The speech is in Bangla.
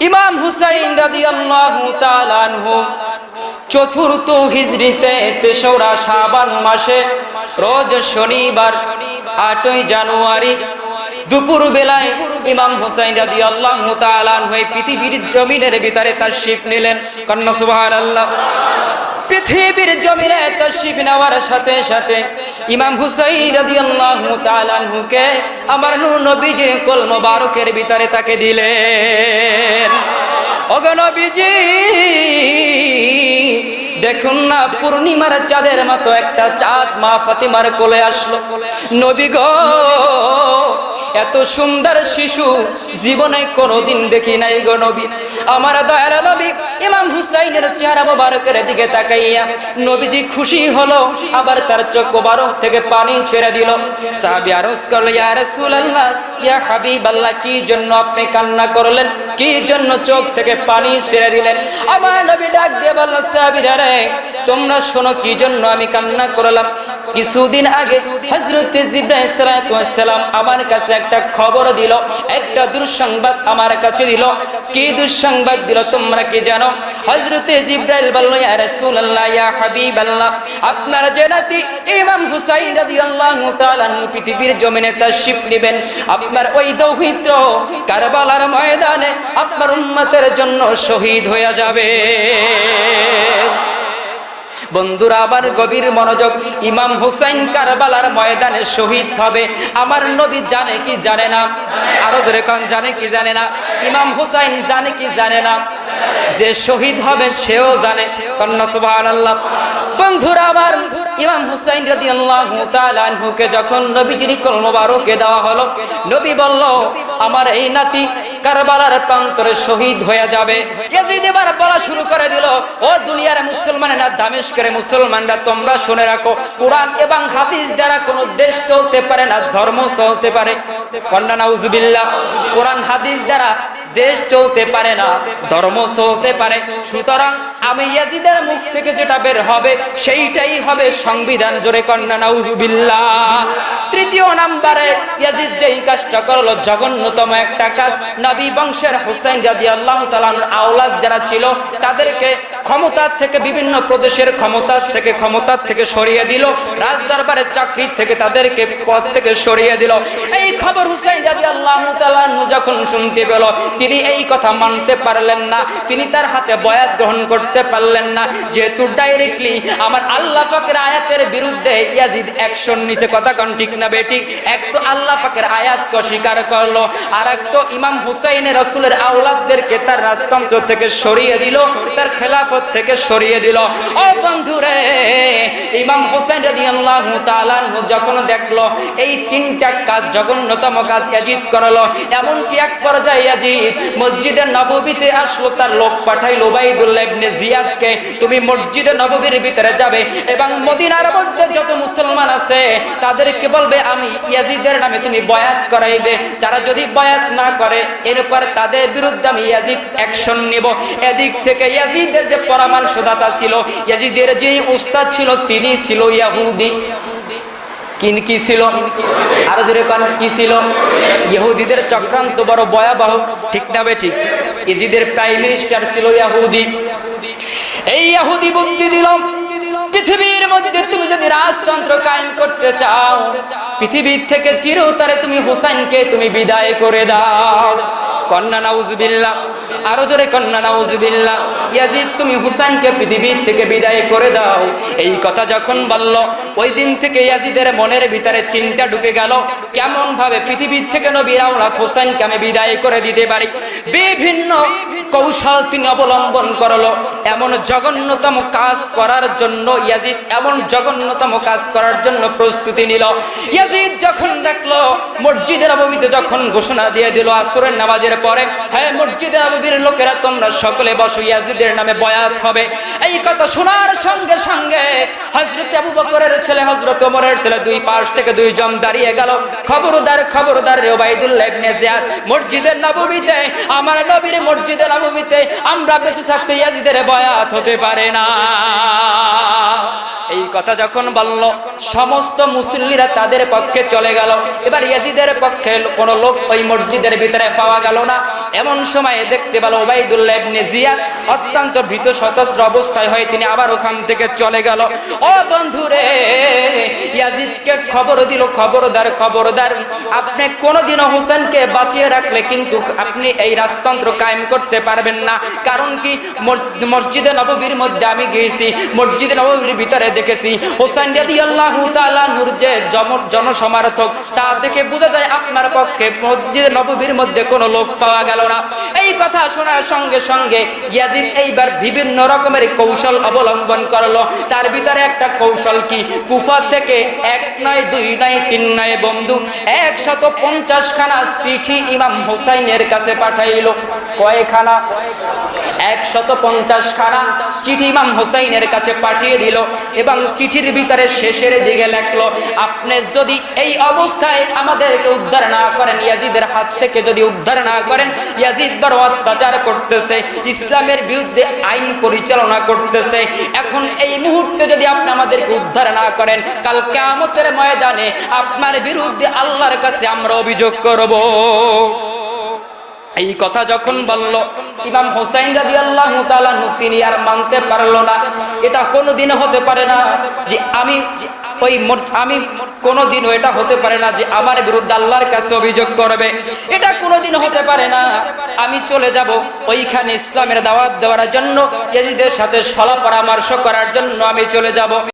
ইমাম হুসাইন রাদিয়াল্লাহু তাআলা আনহু চতুর্থ হিজরিতে ৩রা শাবান মাসে রোজ শনিবার ৮ই জানুয়ারি দুপুর বেলায় ইমাম হুসাইন রাদিয়াল্লাহু তাআলা আনহু পৃথিবীর জমিনের ভিতরে তাশরীফ নিলেন। কন্না সুবহানাল্লাহ। পৃথিবীর জমিনে তাশরীফ নেওয়ার সাথে সাথে ইমাম হুসাইন রাদিয়াল্লাহু তাআলা আনহুকে আমার নূর নবীজির কোল মোবারকের ভিতরে তাকে দিলেন। ওগো নবীজি, দেখুন না, পূর্ণিমার চাঁদের মতো একটা চাঁদ মা ফাতিমার কোলে আসলো। নবী গো, এত সুন্দর শিশু জীবনে কোনোদিন দেখি নাই গো নবী। আমার দয়ার নবী ইমাম হুসাইনের চেহারা মোবারকের দিকে তাকাইয়া নবীজি খুশি হলো, আবার তার চোখ মোবারক থেকে পানি ছেড়ে দিল। সাহাবী আরজ করল, ইয়া রাসূলুল্লাহ, ইয়া হাবিবাল্লাহ, কি জন্য আপনি কান্না করলেন? কি জন্য চোখ থেকে পানি ছেড়ে দিলেন? আমার নবী ডাক দিয়ে বলল, সাহাবীরা রে, তোমরা শোনো কি জন্য আমি কান্না করলাম। কিছুদিন আগে হযরত জিবরাইল আলাইহিস সালাম আমার কাছে একটা খবর দিল, একটা দুঃসংবাদ আমার কাছে দিল। কি দুঃসংবাদ দিল তোমরা কি জানো? হযরত জিবরাইল বলল, ইয়া রাসূলুল্লাহ, ইয়া হাবিবাল্লাহ, আপনার যে নাতি ইমাম হুসাইন রাদিয়াল্লাহু তাআলা পৃথিবীর জমিনে তাশরীফ নেবেন, আপনার ওই দৌহিত্র কারবালার ময়দানে আপনার উম্মতের জন্য শহীদ হয়ে যাবে। বন্ধুরা, আবার গভীর মনোযোগ। ইমাম হুসাইন কারবালার ময়দানে শহীদ হবে। আমার নবী জানে কি জানে না? আরো জোরে কোন, জানে কি জানে না? ইমাম হুসাইন জানে কি জানে না? যে শহীদ হবে সেও জানে। কন্না সুবহানাল্লাহ। বন্ধুরা, আবার ইমাম হুসাইন রাদিয়াল্লাহু তাআলা আনহুকে যখন নবীজির কোল মোবারকে দেওয়া হলো, নবী বলল, আমার এই নাতি কারবালার প্রান্তরে শহীদ হয়ে যাবে। ইয়াজিদ এবার বলা শুরু করে দিল, ও দুনিয়ার মুসলমানেরা, দামেস্কের মুসলমানরা, তোমরা শুনে রাখো, কোরআন এবং হাদিস দ্বারা কোনো দেশ চলতে পারে না, ধর্ম চলতে পারে। কন্না নাউজুবিল্লাহ। কোরআন হাদিস দ্বারা দেশ চলতে পারে না, ধর্ম চলতে পারে। সুতরাং আমি ইয়াজিদের মুখ থেকে যেটা বের হবে সেইটাই হবে সংবিধান। জোরে কন্না নাউজুবিল্লাহ। তৃতীয় নম্বরে ইয়াজিদ যেই কাজটা করলো, জঘন্যতম একটা কাজ, নবী বংশের হুসাইন রাদিয়াল্লাহু তাআলার আওলাদ যারা ছিল তাদেরকে ক্ষমতা থেকে, বিভিন্ন প্রদেশের ক্ষমতা থেকে সরিয়ে দিল, রাজদরবারের চাকরি থেকে তাদেরকে পদ থেকে সরিয়ে দিল। এই খবর হুসাইন রাদিয়াল্লাহু তাআলা যখন শুনতে পেল, তিনি এই কথা মানতে পারলেন না, তিনি তার হাতে বয়াত গ্রহণ করতে পারলেন না। যেহেতু ডাইরেক্টলি আমার আল্লাহ পাকের আয়াতের বিরুদ্ধে ইয়াজিদ অ্যাকশন নিছে। কথা কোন ঠিক না বেটি? এক তো আল্লাহ পাকের আয়াতকে অস্বীকার করলো, আর এক তো ইমাম হুসাইনের রাসূলের আওলাদদেরকে তার রাজতন্ত্র থেকে সরিয়ে দিল, তার খেলাফত থেকে সরিয়ে দিল। ও বন্ধুরে, ইমাম হুসাইন রাদিয়াল্লাহু তাআলা যখন দেখলো এই তিনটা কাজ, জঘন্যতম কাজ ইয়াজিদ করলো, এমনকি এক পর্যায়ে ইয়াজিদ মসজিদে নববীতে আসলো, তার লোক পাঠাইলো উবাইদুল্লাহ ইবনে জিয়াদকে, তুমি মসজিদে নববীর ভিতরে যাবে এবং মদিনার মধ্যে যত মুসলমান আছে তাদেরকে বলবে আমি ইয়াজিদের নামে তুমি বয়াত করাইবে। যারা যদি বয়াত না করে, এরপর তাদের বিরুদ্ধে আমি ইয়াজিদ অ্যাকশন নিব। এদিক থেকে ইয়াজিদের যে পরামর্শদাতা ছিল, ইয়াজিদের যে উস্তাদ ছিল, তিনি ছিল ইহুদি। কি ছিল? আরো জোরে কোন, কি ছিল? ইহুদিদের চক্রান্ত বড় ভয়াবহ, ঠিক না বে ঠিক? ইয়াজিদের প্রাইম মিনিস্টার ছিল ইহুদি। এই ইহুদি বুদ্ধি দিল, পৃথিবীর মধ্যে তুমি যদি রাজতন্ত্র কায়েম করতে চাও, পৃথিবীর থেকে চিরতরে তুমি হুসাইনকে তুমি বিদায় করে দাও। কন্না নাউজুবিল্লাহ। আরো জোরে কন্না নাউজুবিল্লাহ। ইয়াজিদ, তুমি হুসাইনকে পৃথিবীর থেকে বিদায় করে দাও। এই কথা যখন বলল, ওই দিন থেকে ইয়াজিদের মনের ভিতরে চিন্তা ঢুকে গেল, কেমন ভাবে পৃথিবীর থেকে নবীর আওলাদ হুসাইনকে আমি বিদায় করে দিতে পারি। বিভিন্ন কৌশল তিনি অবলম্বন করলো। এমন জঘন্যতম কাজ করার জন্য ইয়াজিদ এমন জঘন্যতম কাজ করার জন্য প্রস্তুতি নিল। ইয়াজিদ যখন দেখলো মসজিদে নববীতে যখন ঘোষণা দিয়ে দিল আসরের নামাজের পরে, হ্যাঁ মসজিদে নববীর লোকেরা তোমরা সকলে বসো, ইয়াজিদের নামে বয়াত হবে। এই কথা শোনার সঙ্গে সঙ্গে হযরত আবু বকরের ছেলে, হযরত ওমরের ছেলে, দুই পাশ থেকে দুইজন দাঁড়িয়ে গেল, খবরদার খবরদার উবাইদুল্লাহ ইবনে জিয়াদ, মসজিদে নববীতে, আমার নবীর মসজিদে নববীতে আমরা বেঁচে থাকতে ইয়াজিদের বয়াত হতে পারে না। এই কথা যখন বলল সমস্ত মুসল্লিরা তাদের পক্ষে চলে গেল। এবার ইয়াজিদের পক্ষে কোন লোক ওই মসজিদের ভিতরে পাওয়া গেল না। এমন সময় দেখতে পেল উবাইদুল্লাহ ইবনে জিয়াদ অত্যন্ত ভীত সতস্র অবস্থায় হয়ে তিনি আবার ওখান থেকে চলে গেল। ও বন্ধুরে, ইয়াজিদকে খবর দিল, খবরদার খবরদার, আপনি কোনোদিনও হোসেনকে বাঁচিয়ে রাখলে কিন্তু আপনি এই রাজতন্ত্র কায়েম করতে পারবেন না। কারণ কি, মসজিদে নববীর মধ্যে আমি গিয়েছি, মসজিদে নববীর ভিতরে দেখেছি হোসেন রাদিয়াল্লাহু তাআলা নূর যে জনসমার্থক, তা দেখে বোঝা যায় আপনার পক্ষে মসজিদে নববীর মধ্যে কোনো লোক পাওয়া গেল না। এই কথা শোনার সঙ্গে সঙ্গে ইয়াজিদ এইবার বিভিন্ন রকমের কৌশল অবলম্বন করলো। তার ভিতরে একটা কৌশল কি, কুফা থেকে 1 নয় 2 নয় 3 নয় বন্ধু 150 খানা চিঠি ইমাম হুসাইনের কাছে পাঠাইলো। কয়খানা? 150 খানা চিঠি ইমাম হুসাইনের কাছে পাঠিয়ে দিল এবং চিঠির ভিতরে শেষের দিকে লেখলো, আপনি যদি এই অবস্থায় আমাদেরকে উদ্ধার না করেন, ইয়াজিদের হাত থেকে যদি উদ্ধার না করেন, ইয়াজিদ বড় অত্যাচার করতেছে, ইসলামের বিরুদ্ধে আইন পরিচালনা করতেছে, এখন এই মুহূর্তে যদি আপনি আমাদেরকে উদ্ধার না করেন, কাল কিয়ামতের ময়দানে আপনার বিরুদ্ধে আল্লাহর কাছে আমরা অভিযোগ করব। এই কথা যখন বলল ইমাম হুসাইন রাদিয়াল্লাহু তাআলা তিনি আর মানতে পারলো না। এটা কোনোদিনও হতে পারে না যে আমি কোনোদিনও এটা হতে পারে না যে আমার বিরুদ্ধে আল্লাহর কাছে অভিযোগ করবে। এটা কোনোদিন হতে পারে না। আমি চলে যাব ওইখানে ইসলামের দাওয়াত দেওয়ার জন্য, ইয়াজিদের সাথে সলা পরামর্শ করার জন্য আমি চলে যাব।